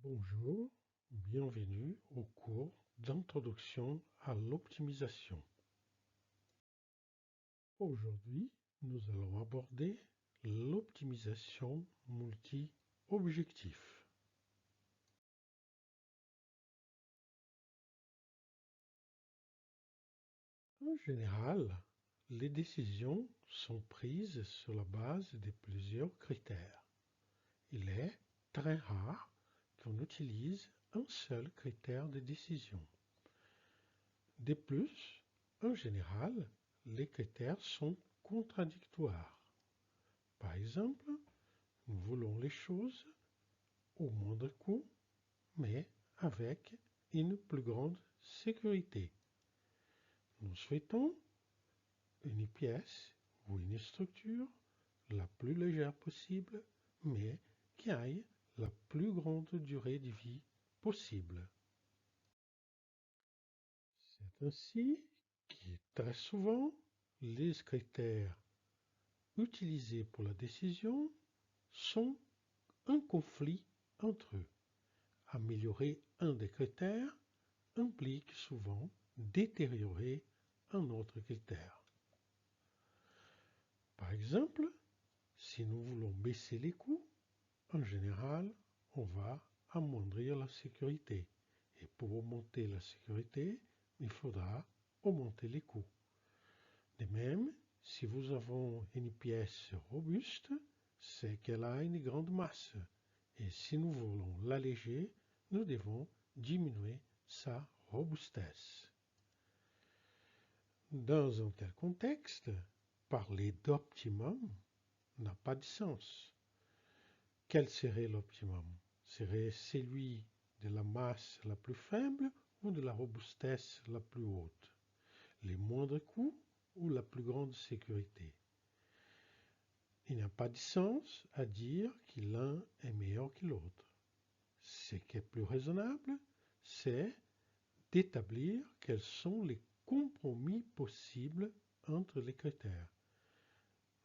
Bonjour, bienvenue au cours d'introduction à l'optimisation. Aujourd'hui, nous allons aborder l'optimisation multi-objectif. En général, les décisions sont prises sur la base de plusieurs critères. Il est très rare qu'on utilise un seul critère de décision. De plus, en général, les critères sont contradictoires. Par exemple, nous voulons les choses au moindre coût, mais avec une plus grande sécurité. Nous souhaitons une pièce ou une structure la plus légère possible, mais qui aille la plus grande durée de vie possible. C'est ainsi que très souvent, les critères utilisés pour la décision sont un conflit entre eux. Améliorer un des critères implique souvent détériorer un autre critère. Par exemple, si nous voulons baisser les coûts, en général, on va amoindrir la sécurité. Et pour augmenter la sécurité, il faudra augmenter les coûts. De même, si nous avons une pièce robuste, c'est qu'elle a une grande masse. Et si nous voulons l'alléger, nous devons diminuer sa robustesse. Dans un tel contexte, parler d'optimum n'a pas de sens. Quel serait l'optimum? Serait celui de la masse la plus faible ou de la robustesse la plus haute? Les moindres coûts ou la plus grande sécurité? Il n'y a pas de sens à dire que l'un est meilleur que l'autre. Ce qui est plus raisonnable, c'est d'établir quels sont les compromis possibles entre les critères.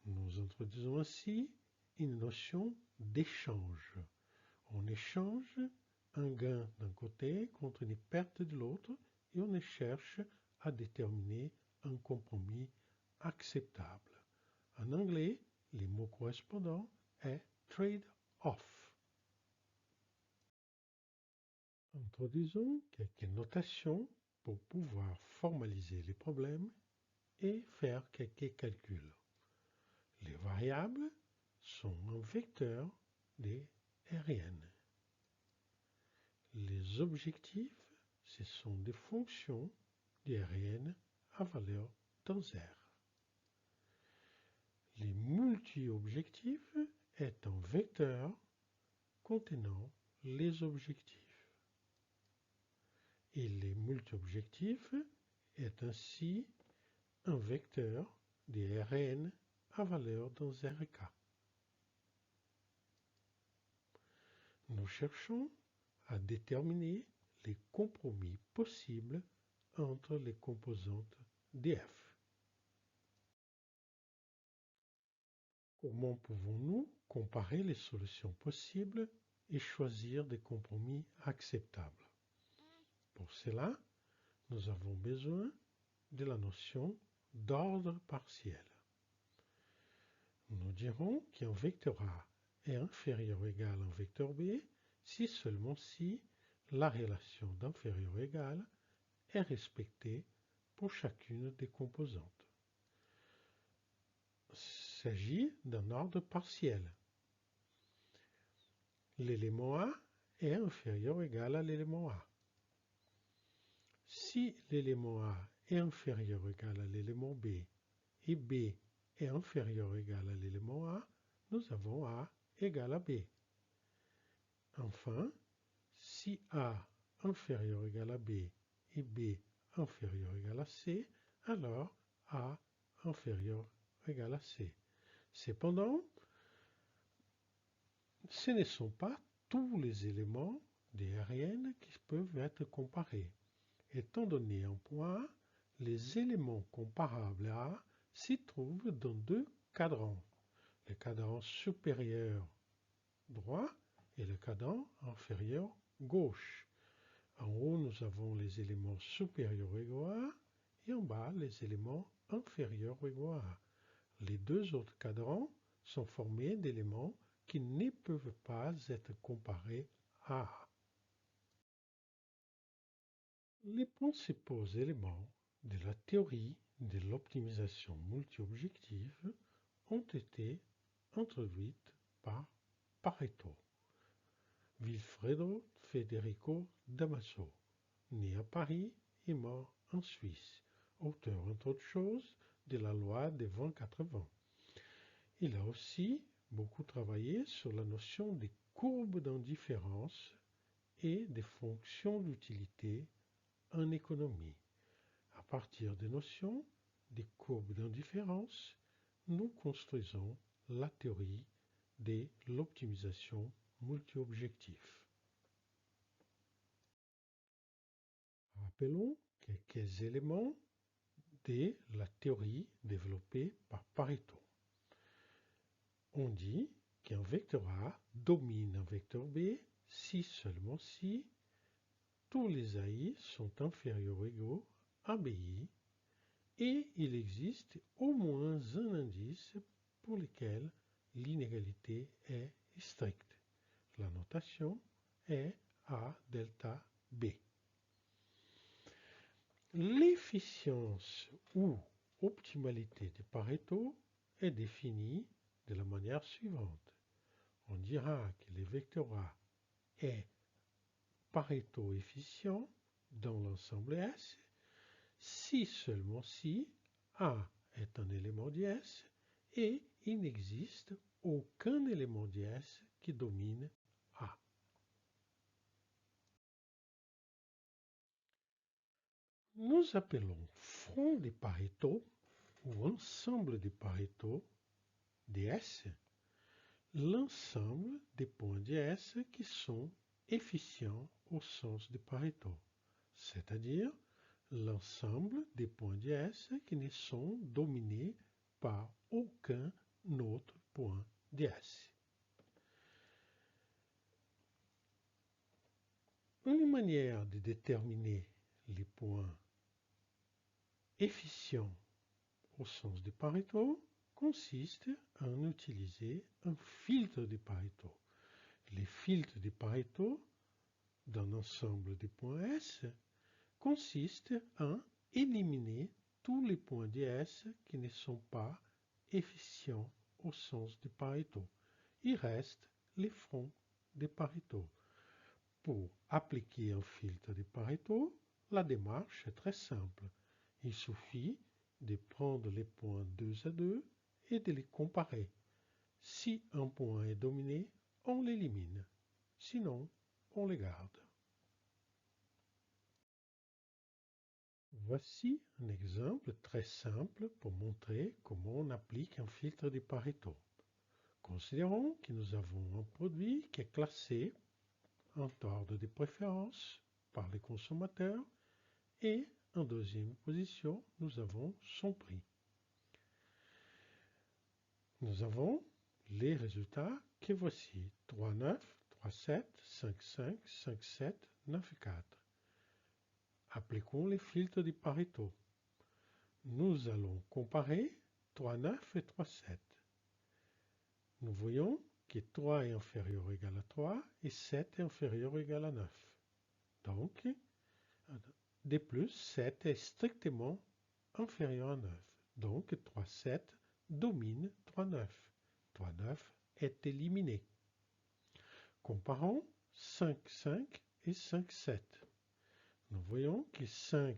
Nous introduisons ainsi une notion d'échange. On échange un gain d'un côté contre une perte de l'autre et on cherche à déterminer un compromis acceptable. En anglais, le mot correspondant est trade-off. Introduisons quelques notations pour pouvoir formaliser les problèmes et faire quelques calculs. Les variables sont un vecteur des RN. Les objectifs, ce sont des fonctions des RN à valeur dans R. Les multi-objectifs est un vecteur contenant les objectifs. Et les multi-objectifs est ainsi un vecteur des Rn à valeur dans Rk. Nous cherchons à déterminer les compromis possibles entre les composantes df. Comment pouvons-nous comparer les solutions possibles et choisir des compromis acceptables? Pour cela, nous avons besoin de la notion d'ordre partiel. Nous dirons qu'un vecteur A est inférieur ou égal à un vecteur B si seulement si la relation d'inférieur ou égal est respectée pour chacune des composantes. Il s'agit d'un ordre partiel. L'élément A est inférieur ou égal à l'élément A. Si l'élément A est inférieur ou égal à l'élément B et B est inférieur ou égal à l'élément A, nous avons A égale à B. Enfin, si A inférieur ou égal à B et B inférieur ou égal à C, alors A inférieur ou égal à C. Cependant, ce ne sont pas tous les éléments des Rn qui peuvent être comparés. Étant donné un point, les éléments comparables à A s'y trouvent dans deux cadrans. Le cadran supérieur droit et le cadran inférieur gauche. En haut, nous avons les éléments supérieurs égaux à A et en bas, les éléments inférieurs égaux à A. Les deux autres cadrans sont formés d'éléments qui ne peuvent pas être comparés à A. Les principaux éléments de la théorie de l'optimisation multi-objective ont été introduits par Pareto. Vilfredo Federico Damaso, né à Paris et mort en Suisse, auteur entre autres choses de la loi des 20-80. Il a aussi beaucoup travaillé sur la notion des courbes d'indifférence et des fonctions d'utilité en économie. À partir des notions des courbes d'indifférence, nous construisons la théorie de l'optimisation multi-objectif. Rappelons quelques éléments de la théorie développée par Pareto. On dit qu'un vecteur A domine un vecteur B si seulement si tous les AI sont inférieurs ou égaux à BI et il existe au moins un indice pour lequel l'inégalité est stricte. La notation est A delta B. L'efficience ou optimalité de Pareto est définie de la manière suivante. On dira que le vecteur A est Pareto efficient dans l'ensemble S si seulement si A est un élément d'S et il n'existe aucun élément d'S qui domine A. Nous appelons front des Pareto ou ensemble des Pareto DS l'ensemble des points DS qui sont efficients au sens de Pareto, c'est-à-dire l'ensemble des points DS qui ne sont dominés par aucun autre point DS. Une manière de déterminer les points efficients au sens de Pareto consiste à utiliser un filtre de Pareto. Les filtres de Pareto d'un ensemble de points S consistent à éliminer tous les points DS qui ne sont pas efficients au sens de Pareto. Il reste les fronts de Pareto. Pour appliquer un filtre de Pareto, la démarche est très simple. Il suffit de prendre les points 2 à 2 et de les comparer. Si un point est dominé, on l'élimine. Sinon, on les garde. Voici un exemple très simple pour montrer comment on applique un filtre de Pareto. Considérons que nous avons un produit qui est classé en ordre de préférence par les consommateurs et en deuxième position, nous avons son prix. Nous avons les résultats que voici 3,9, 3,7, 5,5, 5,7, 9,4. Appliquons les filtres de Pareto. Nous allons comparer 3,9 et 3,7. Nous voyons que 3 est inférieur ou égal à 3 et 7 est inférieur ou égal à 9. Donc, de plus, 7 est strictement inférieur à 9. Donc, 3,7 domine 3,9. 3,9 est éliminé. Comparons 5,5 et 5,7. Nous voyons que 5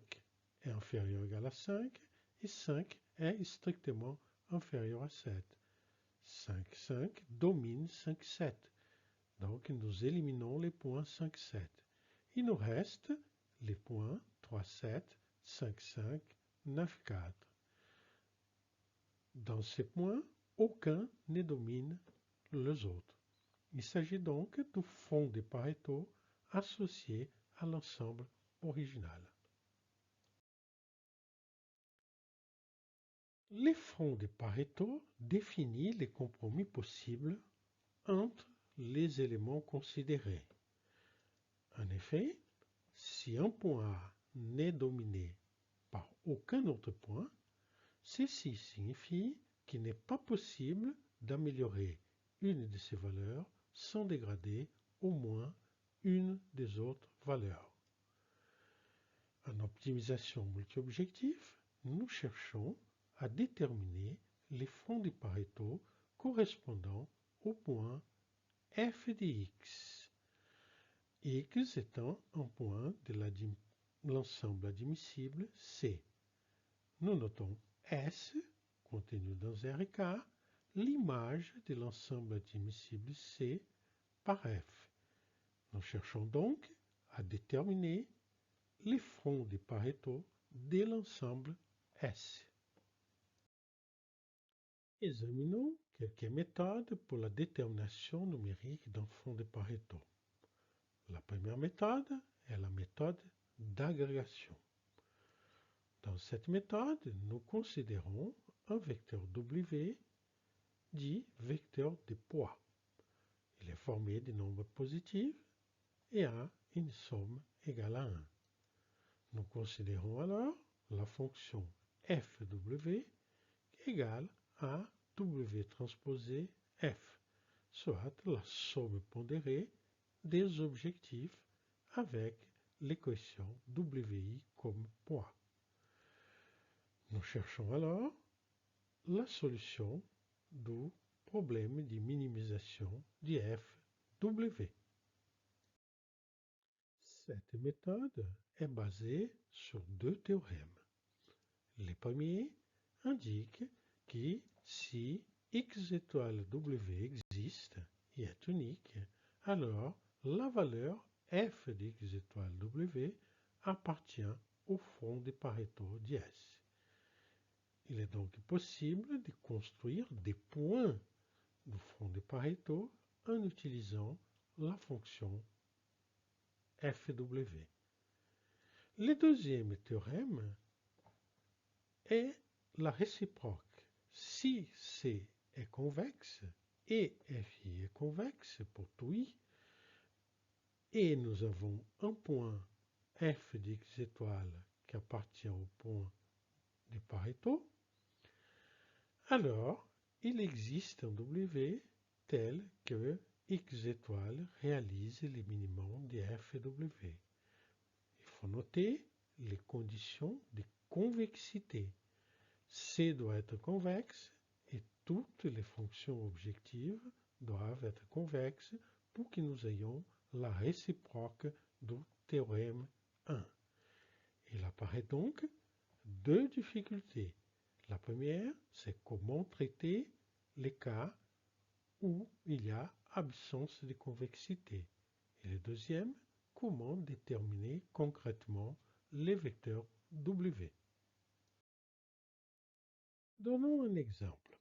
est inférieur ou égal à 5 et 5 est strictement inférieur à 7. 5,5 domine 5,7. Donc nous éliminons les points 5,7. Il nous reste les points 3,7, 5,5, 9,4. Dans ces points, aucun ne domine les autres. Il s'agit donc du fond de Pareto associé à l'ensemble original. Les fonds de Pareto définissent les compromis possibles entre les éléments considérés. En effet, si un point A n'est dominé par aucun autre point, ceci signifie qu'il n'est pas possible d'améliorer une de ces valeurs sans dégrader au moins une des autres valeurs. En optimisation multi-objectif, nous cherchons à déterminer les fonds de Pareto correspondant au point f de x, x étant un point de l'ensemble admissible C. Nous notons S, contenu dans R K, l'image de l'ensemble admissible C par F. Nous cherchons donc à déterminer les fonds de Pareto de l'ensemble S. Examinons quelques méthodes pour la détermination numérique d'un fond de Pareto. La première méthode est la méthode d'agrégation. Dans cette méthode, nous considérons un vecteur W dit vecteur de poids. Il est formé de nombres positifs et a une somme égale à 1. Nous considérons alors la fonction fw égale à W transposé F, soit la somme pondérée des objectifs avec l'équation WI comme poids. Nous cherchons alors la solution du problème de minimisation du FW. Cette méthode est basée sur deux théorèmes. Le premier indique que si x étoile W existe et est unique, alors la valeur f de x étoile W appartient au fond de Pareto d'S. Il est donc possible de construire des points du fond de Pareto en utilisant la fonction fw. Le deuxième théorème est la réciproque. Si C est convexe et FI est convexe pour tout I, et nous avons un point f d'x étoile qui appartient au point de Pareto, alors il existe un W tel que x étoile réalise les minimums de f et W. Il faut noter les conditions de convexité. C doit être convexe et toutes les fonctions objectives doivent être convexes pour que nous ayons la réciproque du théorème 1. Il apparaît donc deux difficultés. La première, c'est comment traiter les cas où il y a absence de convexité. Et le deuxième, comment déterminer concrètement les vecteurs W. Donnons un exemple.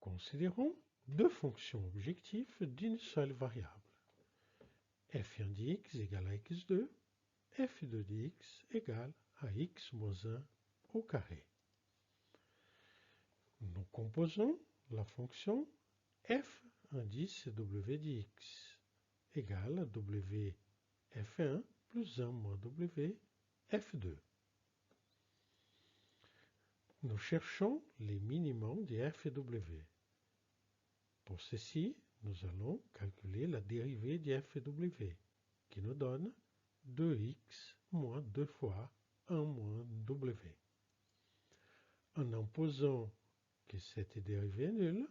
Considérons deux fonctions objectives d'une seule variable. f1 de x égale à x2, f2 de x égale à x moins 1 au carré. Nous composons la fonction f indice w de x égale à w f1 plus 1 moins w f2. Nous cherchons les minimums de f et w. Pour ceci, nous allons calculer la dérivée de f et w, qui nous donne 2x moins 2 fois 1 moins w. En imposant que cette dérivée est nulle,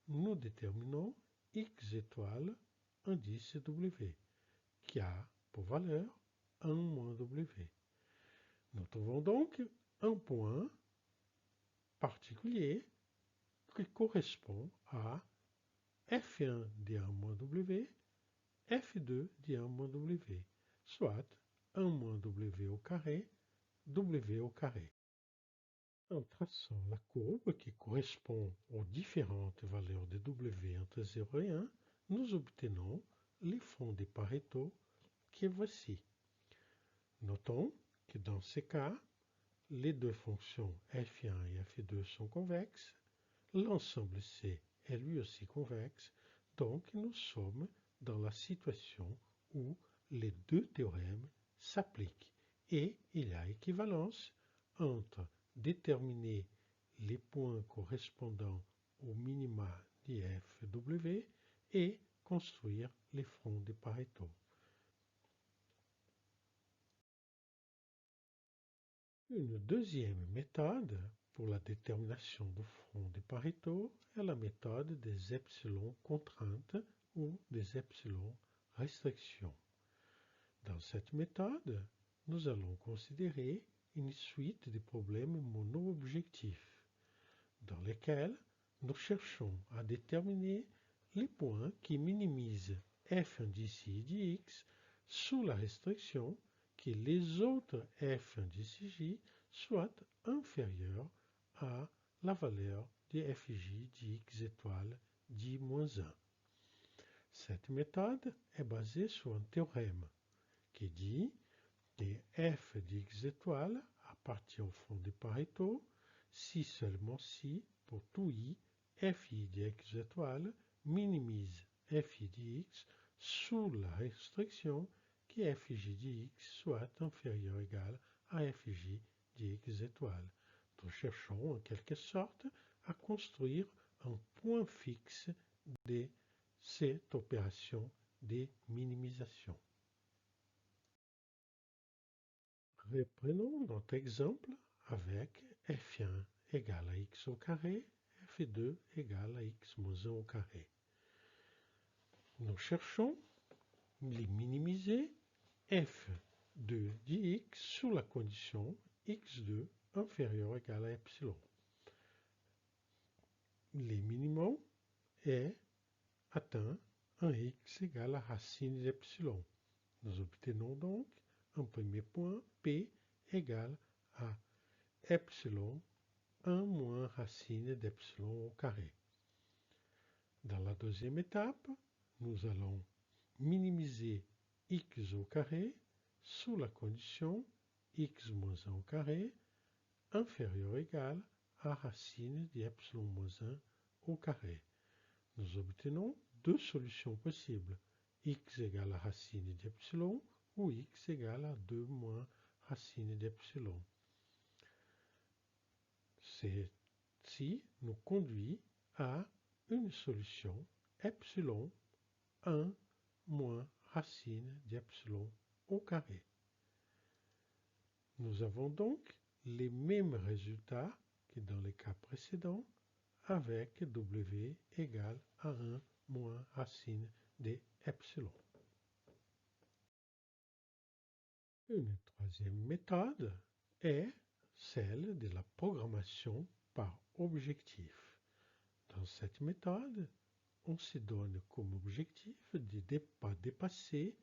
nous déterminons x étoile indice w, qui a pour valeur 1 moins w. Nous trouvons donc un point particulier qui correspond à f1 de 1 moins w, f2 de 1 moins w, soit 1 moins w au carré, w au carré. En traçant la courbe qui correspond aux différentes valeurs de w entre 0 et 1, nous obtenons les fonds de Pareto qui est voici. Notons que dans ces cas, les deux fonctions f1 et f2 sont convexes, l'ensemble C est lui aussi convexe, Donc nous sommes dans la situation où les deux théorèmes s'appliquent et il y a équivalence entre déterminer les points correspondant au minima d'IFW et construire les fronts de Pareto. Une deuxième méthode pour la détermination du front de Pareto est la méthode des epsilon contraintes ou des epsilon restrictions. Dans cette méthode, nous allons considérer une suite de problèmes mono-objectifs dans lesquels nous cherchons à déterminer les points qui minimisent f indici dx sous la restriction que les autres f indici j soient inférieurs à la valeur de fj dx étoile j-1. Cette méthode est basée sur un théorème qui dit que f dx étoile appartient au front de Pareto si seulement si, pour tout i, fi dx étoile minimise fi dx sous la restriction que fj dx soit inférieur ou égal à fj dx étoile. Nous cherchons en quelque sorte à construire un point fixe de cette opération de minimisation. Reprenons notre exemple avec f1 égale à x au carré, f2 égale à x moins 1 au carré. Nous cherchons à les minimiser f2 dx sous la condition x2 inférieur ou égal à epsilon. Les minimum est atteint en x égale à racine d'epsilon. Nous obtenons donc un premier point P égale à epsilon 1 moins racine d'epsilon au carré. Dans la deuxième étape, nous allons minimiser x au carré sous la condition x moins 1 au carré inférieur ou égal à racine d'epsilon moins 1 au carré. Nous obtenons deux solutions possibles, x égale à racine d'epsilon ou x égale à 2 moins racine d'epsilon. Ceci nous conduit à une solution epsilon 1 moins racine d'epsilon au carré. Nous avons donc les mêmes résultats que dans les cas précédents avec w égale à 1 moins racine d'epsilon. Une troisième méthode est celle de la programmation par objectif. Dans cette méthode, on se donne comme objectif de ne pas dépasser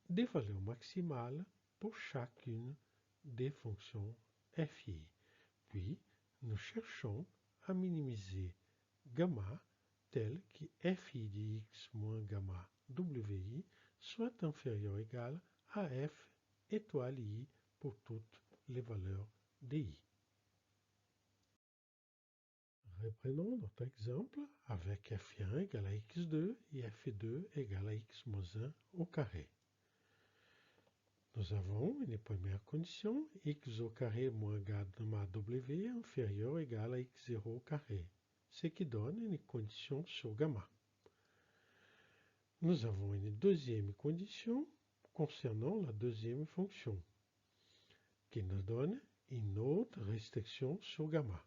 des valeurs maximales pour chacune des fonctions fi. Puis, nous cherchons à minimiser gamma tel que fi de x moins gamma wi soit inférieur ou égal à f étoile i pour toutes les valeurs de i. Reprenons notre exemple avec f1 égale à x2 et f2 égale à x moins 1 au carré. Nous avons une première condition, x au carré moins gamma w inférieur ou égal à x0 au carré, ce qui donne une condition sur gamma. Nous avons une deuxième condition concernant la deuxième fonction, qui nous donne une autre restriction sur gamma.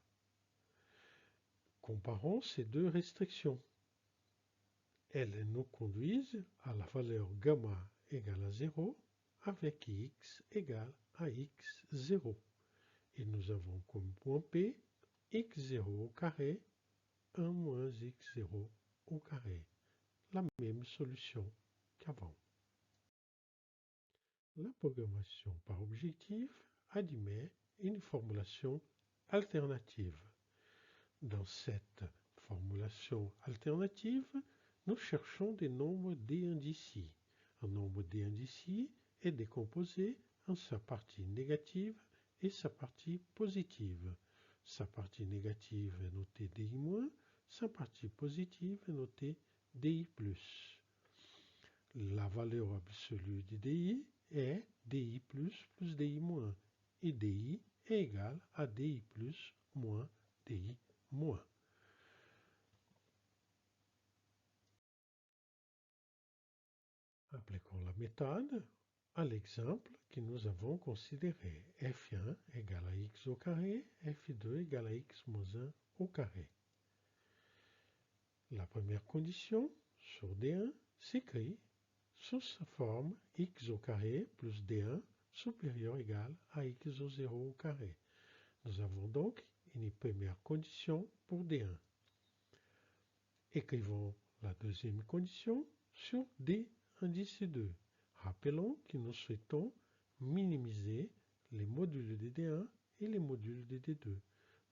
Comparons ces deux restrictions. Elles nous conduisent à la valeur gamma égale à 0 avec x égale à x0. Et nous avons comme point P x0 au carré 1 moins x0 au carré. La même solution qu'avant. La programmation par objectif admet une formulation alternative. Dans cette formulation alternative, nous cherchons des nombres d indécis. Un nombre d indécis est décomposé en sa partie négative et sa partie positive. Sa partie négative est notée di-, sa partie positive est notée DI+. La valeur absolue de DI est DI plus DI moins. Et DI est égal à DI plus moins DI moins. Appliquons la méthode à l'exemple que nous avons considéré. F1 égale à x au carré, F2 égale à x moins 1 au carré. La première condition sur D1 s'écrit sous sa forme x au carré plus D1 supérieur égal à x au 0 au carré. Nous avons donc une première condition pour D1. Écrivons la deuxième condition sur D indice 2. Rappelons que nous souhaitons minimiser les modules de D1 et les modules de D2.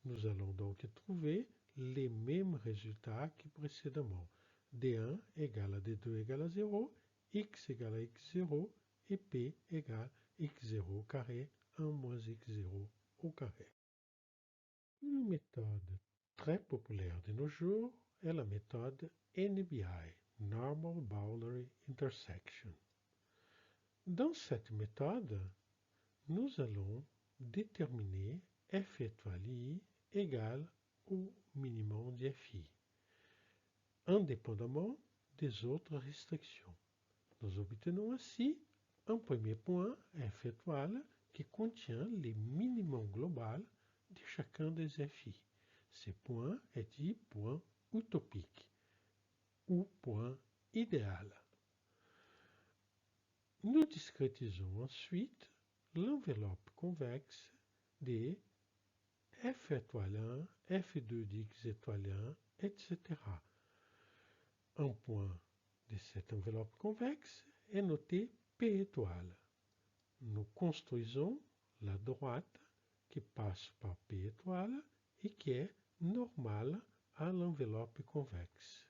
Nous allons donc trouver les mêmes résultats que précédemment. D1 égale à D2 égale à 0, x égale à x0 et p égale x0 au carré, 1 moins x0 au carré. Une méthode très populaire de nos jours est la méthode NBI, Normal Boundary Intersection. Dans cette méthode, nous allons déterminer f étoile i égale au minimum de fi, indépendamment des autres restrictions. Nous obtenons ainsi un premier point f étoile qui contient les minimums globaux de chacun des fi. Ce point est dit point utopique ou point idéal. Nous discrétisons ensuite l'enveloppe convexe des f étoile 1, f2 d'x étoile 1, etc. Un point de cette enveloppe convexe est noté P étoile. Nous construisons la droite qui passe par P étoile et qui est normale à l'enveloppe convexe.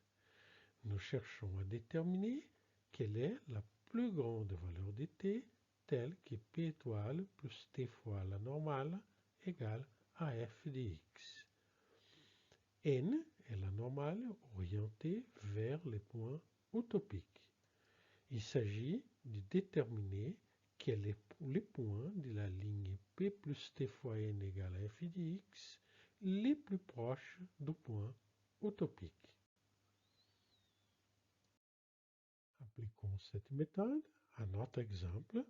Nous cherchons à déterminer quelle est la plus grande valeur de t telle que P étoile plus t fois la normale égale à f de x. N est la normale orientée vers les points utopiques. Il s'agit de déterminer quels sont les points de la ligne P plus T fois N égale à f de x les plus proches du point utopique. Appliquons cette méthode à notre exemple.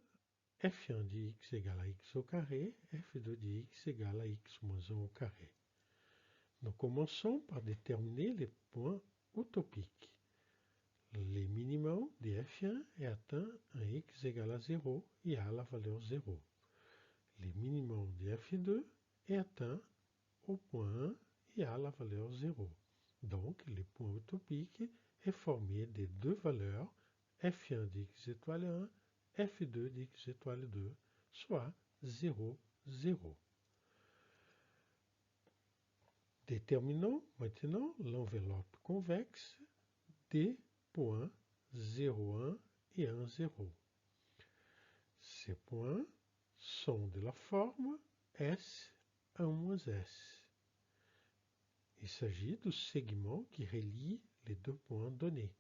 f1 de x égale à x au carré, f2 de x égale à x moins 1 au carré. Nous commençons par déterminer les points utopiques. Le minimum de f1 est atteint à x égale à 0 et à la valeur 0. Le minimum de f2 est atteint au point 1 et à la valeur 0. Donc, le point utopique est formé de deux valeurs f1 d'x étoile 1, f2 d'x étoile 2, soit 0, 0. Déterminons maintenant l'enveloppe convexe des points 0, 1 et 1, 0. Ces points sont de la forme S1-S. Il s'agit du segment qui relie les deux points donnés.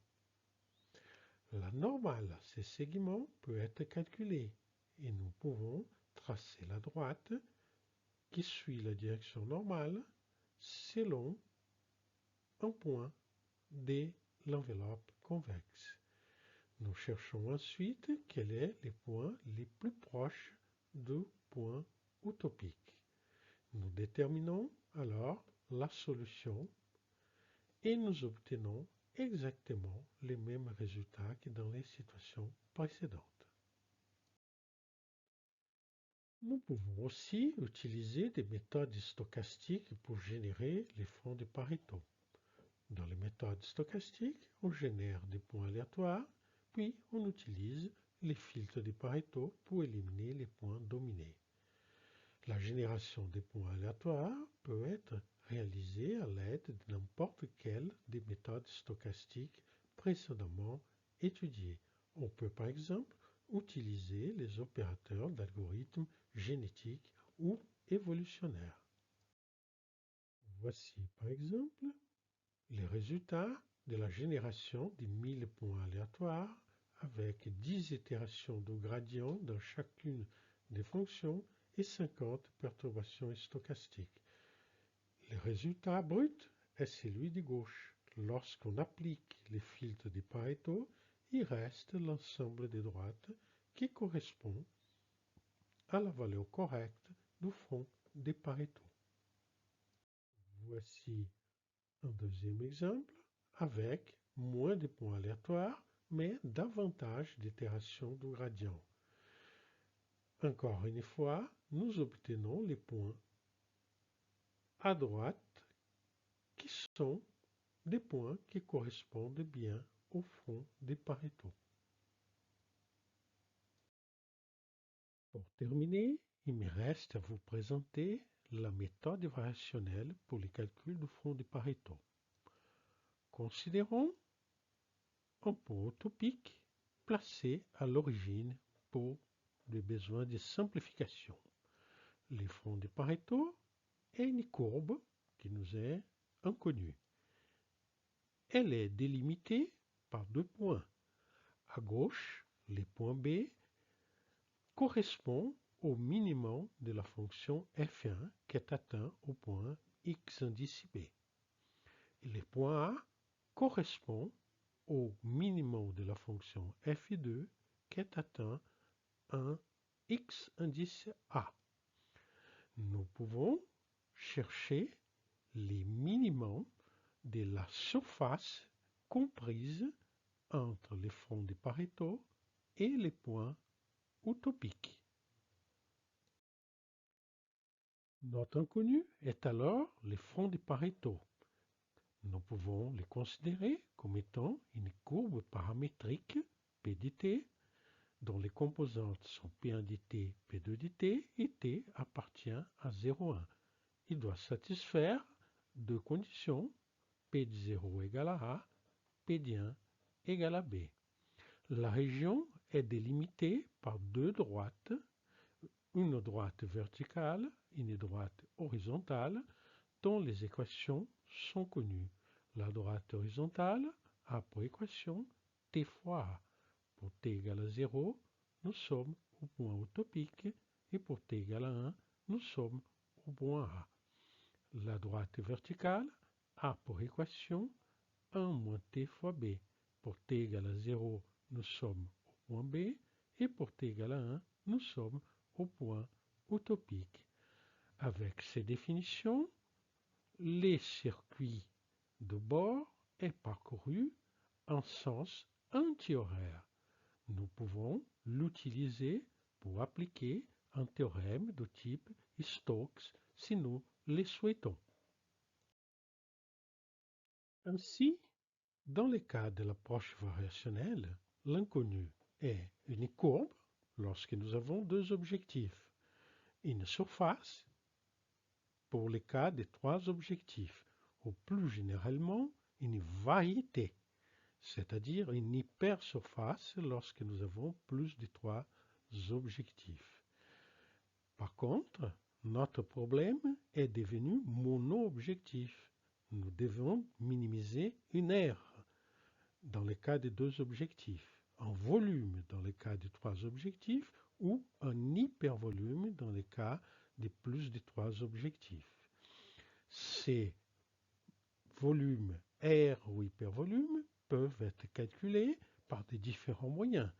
La normale à ces segments peut être calculée et nous pouvons tracer la droite qui suit la direction normale selon un point de l'enveloppe convexe. Nous cherchons ensuite quels sont les points les plus proches du point utopique. Nous déterminons alors la solution et nous obtenons exactement les mêmes résultats que dans les situations précédentes. Nous pouvons aussi utiliser des méthodes stochastiques pour générer les fonds de Pareto. Dans les méthodes stochastiques, on génère des points aléatoires, puis on utilise les filtres de Pareto pour éliminer les points dominés. La génération des points aléatoires peut être réalisée à l'aide de n'importe quelle des méthodes stochastiques précédemment étudiées. On peut par exemple utiliser les opérateurs d'algorithmes génétiques ou évolutionnaires. Voici par exemple les résultats de la génération des 1000 points aléatoires avec 10 itérations de gradient dans chacune des fonctions et 50 perturbations stochastiques. Le résultat brut est celui de gauche. Lorsqu'on applique les filtres de Pareto, il reste l'ensemble des droites qui correspond à la valeur correcte du front de Pareto. Voici un deuxième exemple avec moins de points aléatoires, mais davantage d'itérations de gradient. Encore une fois, nous obtenons les points à droite qui sont des points qui correspondent bien au front de Pareto. Pour terminer, il me reste à vous présenter la méthode variationnelle pour le calcul du front de Pareto. Considérons un point utopique placé à l'origine pour les besoins de simplification. Le front de Pareto est une courbe qui nous est inconnue. Elle est délimitée par deux points. À gauche, le point B correspond au minimum de la fonction f1 qui est atteint au point x indice B. Et le point A correspond au minimum de la fonction f2 qui est atteint à x indice A. Nous pouvons chercher les minimums de la surface comprise entre les fronts de Pareto et les points utopiques. Notre inconnu est alors le front de Pareto. Nous pouvons le considérer comme étant une courbe paramétrique P de t, dont les composantes sont P1 de t, P2 de t, et t appartient à 0,1. Il doit satisfaire deux conditions, P de 0 égale à A, P de 1 égale à B. La région est délimitée par deux droites, une droite verticale et une droite horizontale, dont les équations sont connues. La droite horizontale a pour équation t fois A. Pour t égale à 0, nous sommes au point utopique, et pour t égale à 1, nous sommes au point A. La droite verticale a pour équation 1 moins t fois B. Pour t égale à 0, nous sommes au point B, et pour t égale à 1, nous sommes au point utopique. Avec ces définitions, les circuits de bord est parcouru en sens antihoraire. Nous pouvons l'utiliser pour appliquer un théorème de type Stokes si nous le souhaitons. Ainsi, dans le cas de l'approche variationnelle, l'inconnu est une courbe lorsque nous avons deux objectifs, une surface pour le cas des trois objectifs, ou plus généralement une variété, c'est-à-dire une hypersurface lorsque nous avons plus de trois objectifs. Par contre, notre problème est devenu mono-objectif. Nous devons minimiser une aire dans le cas de deux objectifs, un volume dans le cas de trois objectifs ou un hypervolume dans le cas de plus de trois objectifs. Ces volumes R ou hypervolumes peuvent être calculés par des différents moyens.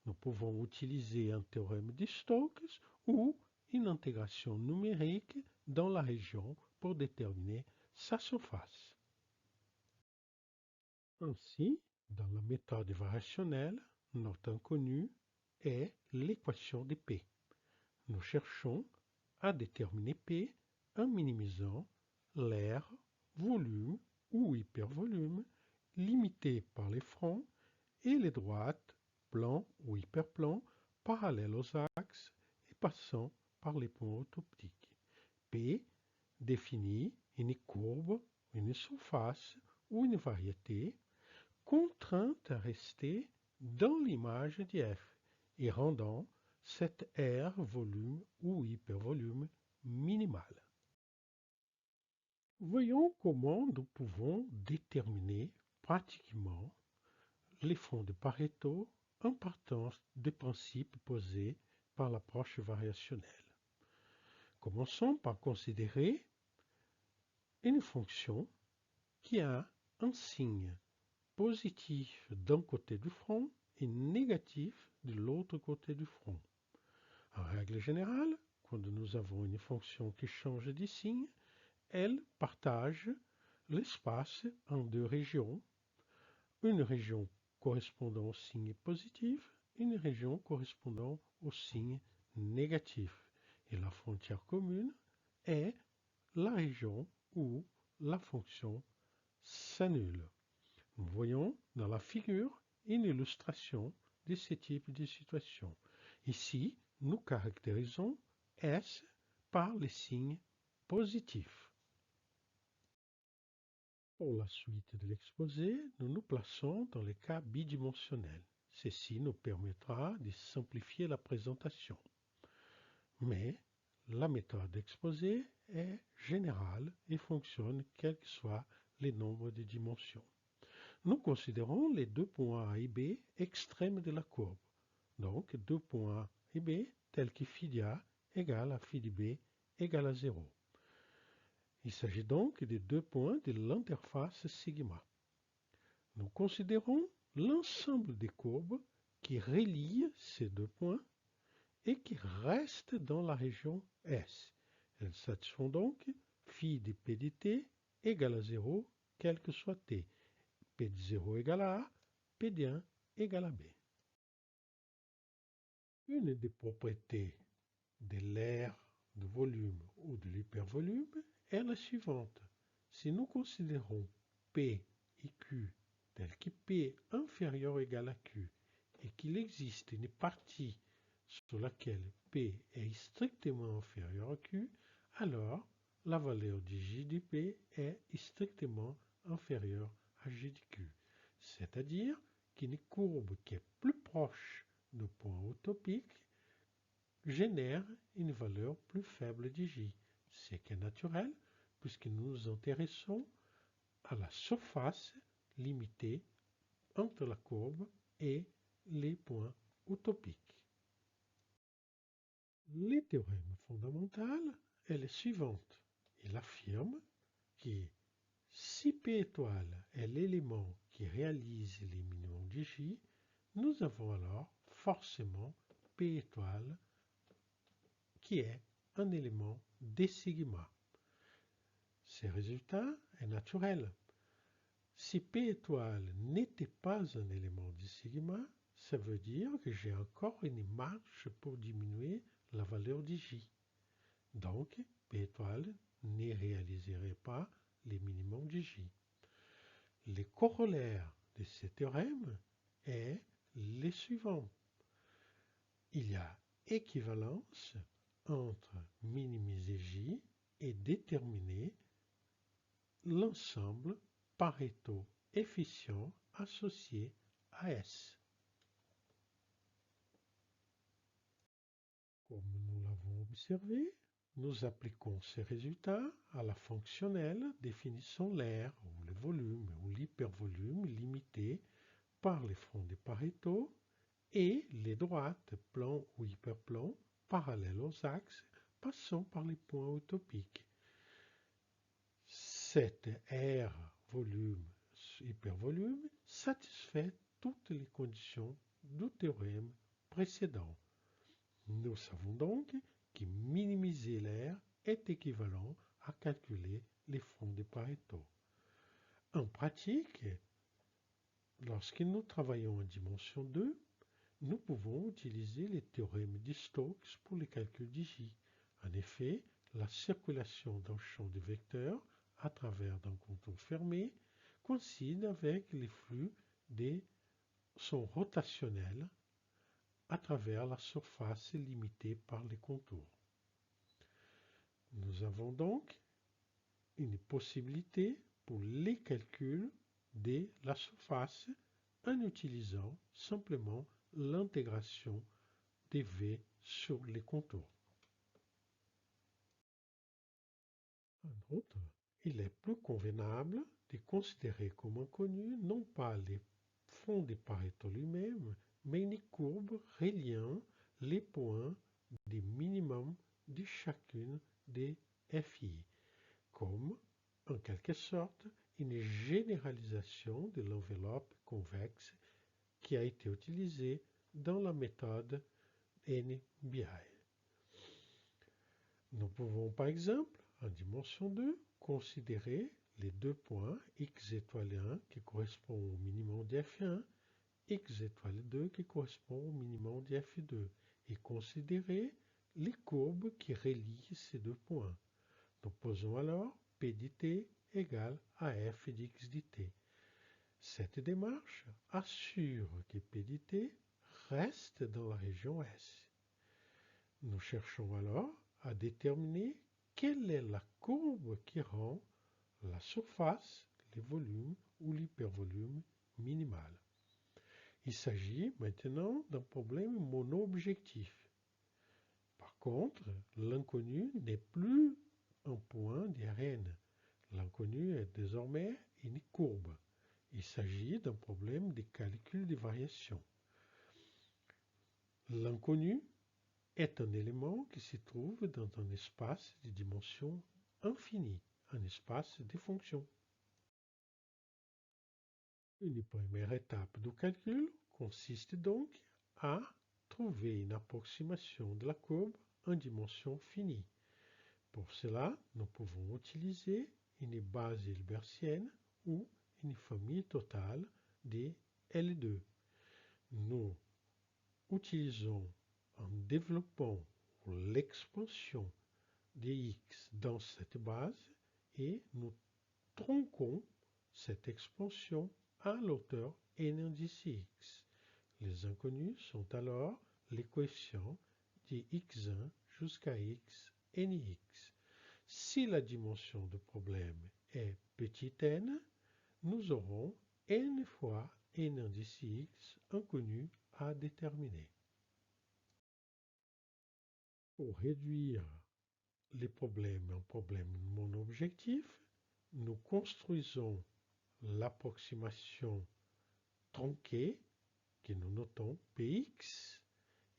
Nous pouvons utiliser un théorème de Stokes ou une intégration numérique dans la région pour déterminer sa surface. Ainsi, dans la méthode variationnelle, notre inconnu est l'équation de P. Nous cherchons à déterminer P en minimisant l'aire, volume ou hypervolume limité par les fronts et les droites, plans ou hyperplans parallèles aux axes et passant par les points orthoptiques. P définit une courbe, une surface ou une variété contrainte à rester dans l'image de F et rendant cette aire, volume ou hypervolume minimal. Voyons comment nous pouvons déterminer pratiquement les fonds de Pareto en partant des principes posés par l'approche variationnelle. Commençons par considérer une fonction qui a un signe positif d'un côté du front et négatif de l'autre côté du front. En règle générale, quand nous avons une fonction qui change de signe, elle partage l'espace en deux régions, une région correspondant au signe positif, une région correspondant au signe négatif. Et la frontière commune est la région où la fonction s'annule. Nous voyons dans la figure une illustration de ce type de situation. Ici, nous caractérisons S par les signes positifs. Pour la suite de l'exposé, nous nous plaçons dans les cas bidimensionnels. Ceci nous permettra de simplifier la présentation. Mais la méthode d'exposé est générale et fonctionne quels que soient les nombres de dimensions. Nous considérons les deux points A et B extrêmes de la courbe. Donc, deux points A et B tels que phi de A égale à phi de B égale à 0. Il s'agit donc des deux points de l'interface sigma. Nous considérons l'ensemble des courbes qui relient ces deux points et qui restent dans la région S. Elles satisfont donc phi de P de T égale à 0, quel que soit T. P de 0 égale à A, P de 1 égale à B. Une des propriétés de l'aire de volume ou de l'hypervolume est la suivante. Si nous considérons P et Q tel que P inférieur ou égal à Q et qu'il existe une partie sur laquelle P est strictement inférieur à Q, alors la valeur de J de P est strictement inférieure à J de Q. C'est-à-dire qu'une courbe qui est plus proche du point utopique génère une valeur plus faible de J, ce qui est naturel puisque nous nous intéressons à la surface limitée entre la courbe et les points utopiques. Le théorème fondamental est le suivant. Il affirme que si P étoile est l'élément qui réalise les minimums de J, nous avons alors forcément P étoile qui est un élément des sigma. Ce résultat est naturel. Si P étoile n'était pas un élément du sigma, ça veut dire que j'ai encore une marge pour diminuer la valeur de J. Donc, P étoile ne réaliserait pas les minimums de J. Le corollaire de ce théorème est le suivant. Il y a équivalence entre minimiser J et déterminer l'ensemble Pareto efficient associé à S. Comme nous l'avons observé, nous appliquons ces résultats à la fonctionnelle définissant l'aire ou le volume ou l'hypervolume limité par les fronts de Pareto et les droites plans ou hyperplans parallèles aux axes passant par les points utopiques. Cette aire volume hypervolume satisfait toutes les conditions du théorème précédent. Nous savons donc que minimiser l'aire est équivalent à calculer les fonds de Pareto. En pratique, lorsque nous travaillons en dimension 2, nous pouvons utiliser les théorèmes de Stokes pour les calculs de J. En effet, la circulation d'un champ de vecteurs à travers d'un contour fermé coïncide avec les flux des son rotationnels à travers la surface limitée par les contours. Nous avons donc une possibilité pour les calculs de la surface en utilisant simplement l'intégration des V sur les contours. En outre, il est plus convenable de considérer comme inconnus non pas les fonds de Pareto lui-même, mais une courbe reliant les points des minimums de chacune des FI, comme, en quelque sorte, une généralisation de l'enveloppe convexe qui a été utilisée dans la méthode NBI. Nous pouvons par exemple, en dimension 2, considérer les deux points x étoile 1 qui correspond au minimum de F1, x étoile 2 qui correspond au minimum de F2, et considérer les courbes qui relient ces deux points. Nous posons alors P de t égale à f d'x de t. Cette démarche assure que P de t reste dans la région S. Nous cherchons alors à déterminer quelle est la courbe qui rend la surface, les volumes ou l'hypervolume minimal. Il s'agit maintenant d'un problème mono-objectif. Par contre, l'inconnu n'est plus un point de Rn. L'inconnu est désormais une courbe. Il s'agit d'un problème de calcul des variations. L'inconnu est un élément qui se trouve dans un espace de dimension infinie, un espace de fonctions. Une première étape du calcul consiste donc à trouver une approximation de la courbe en dimension finie. Pour cela, nous pouvons utiliser une base hilbertienne ou une famille totale des L2. Nous utilisons en développant l'expansion des x dans cette base et nous tronquons cette expansion à l'auteur n indice x. Les inconnus sont alors les coefficients de x1 jusqu'à x nx. Si la dimension du problème est petit n, nous aurons n fois n indice x inconnu à déterminer. Pour réduire les problèmes en problèmes mono-objectifs, nous construisons l'approximation tronquée que nous notons Px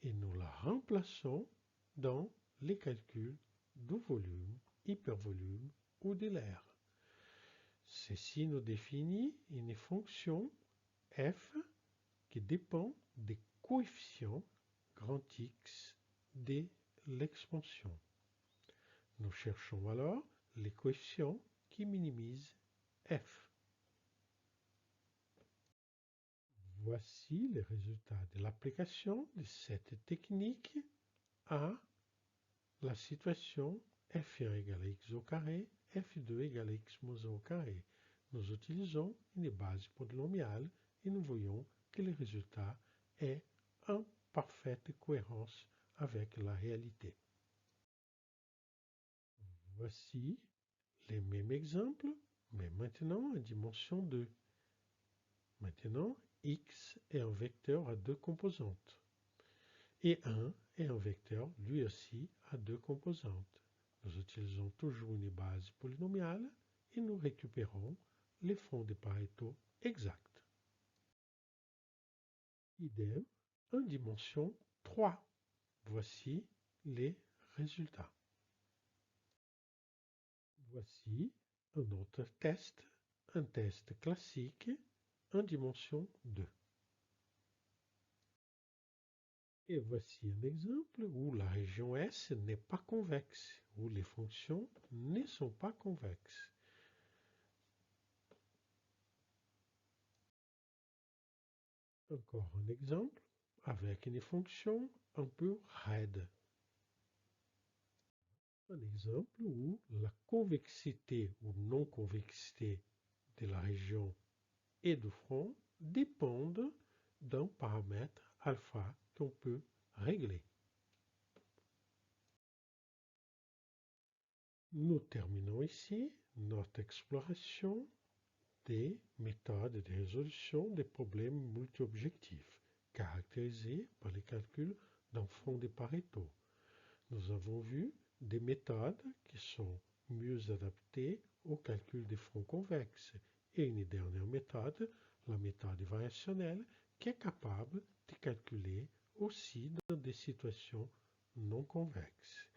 et nous la remplaçons dans les calculs du volume, hypervolume ou de l'air. Ceci nous définit une fonction f qui dépend des coefficients grand X de l'expansion. Nous cherchons alors les coefficients qui minimisent f. Voici les résultats de l'application de cette technique à la situation f1 égale à x au carré, f2 égale à x moins 1 au carré. Nous utilisons une base polynomiale et nous voyons que le résultat est en parfaite cohérence avec la réalité. Voici les mêmes exemples, mais maintenant en dimension 2. Maintenant, x est un vecteur à deux composantes. Et 1 est un vecteur, lui aussi, à deux composantes. Nous utilisons toujours une base polynomiale et nous récupérons les fonds de Pareto exacts. Idem en dimension 3. Voici les résultats. Voici un autre test, un test classique en dimension 2. Et voici un exemple où la région S n'est pas convexe, où les fonctions ne sont pas convexes. Encore un exemple avec une fonction un peu raide. Un exemple où la convexité ou non-convexité de la région et du front dépendent d'un paramètre alpha qu'on peut régler. Nous terminons ici notre exploration des méthodes de résolution des problèmes multi-objectifs, caractérisés par les calculs d'un fond de Pareto. Nous avons vu des méthodes qui sont mieux adaptées au calcul des fronts convexes Et une dernière méthode, la méthode variationnelle, qui est capable de calculer aussi dans des situations non convexes.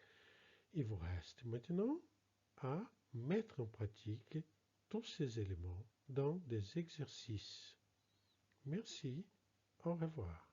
Il vous reste maintenant à mettre en pratique tous ces éléments dans des exercices. Merci, au revoir.